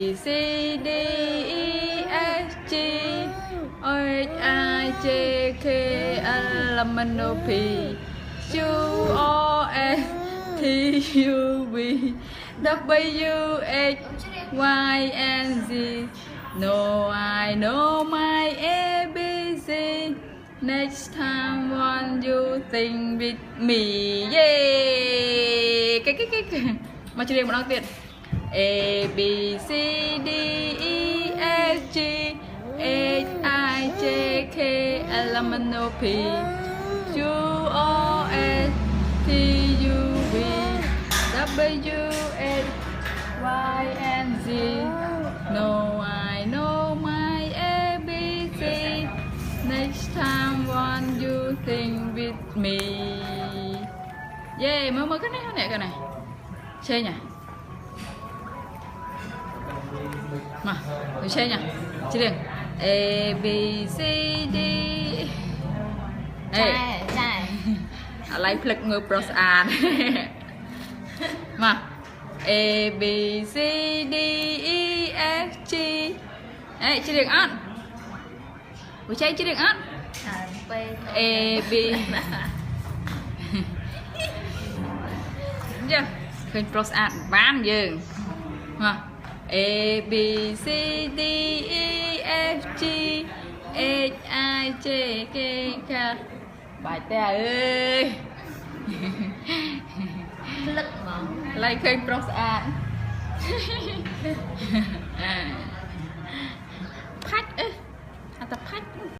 C D E F G H I J K L M N O P Q R S T U V W X Y and Z. No, I know my ABC. Next time when you think with me, yeah. Cái mà chưa một đăng tiền. A B C D E F G H I J K L M N O P Q R S T U V W X Y and Z. No, I know my ABC. Next time when you think with me. Yeah, mới cái này chơi nhỉ. Mà tôi chơi nhỉ, chị liền A B C D. Trai lấy plug người pros an mà A B C D E F G. Ê, chị liền ăn buổi chơi chị liền ăn A B chưa khơi pros an bán dừng mà A B C D E F G H I J K K. Bài tè ơi lực mà lại khơi pros an phách ơi, ta phách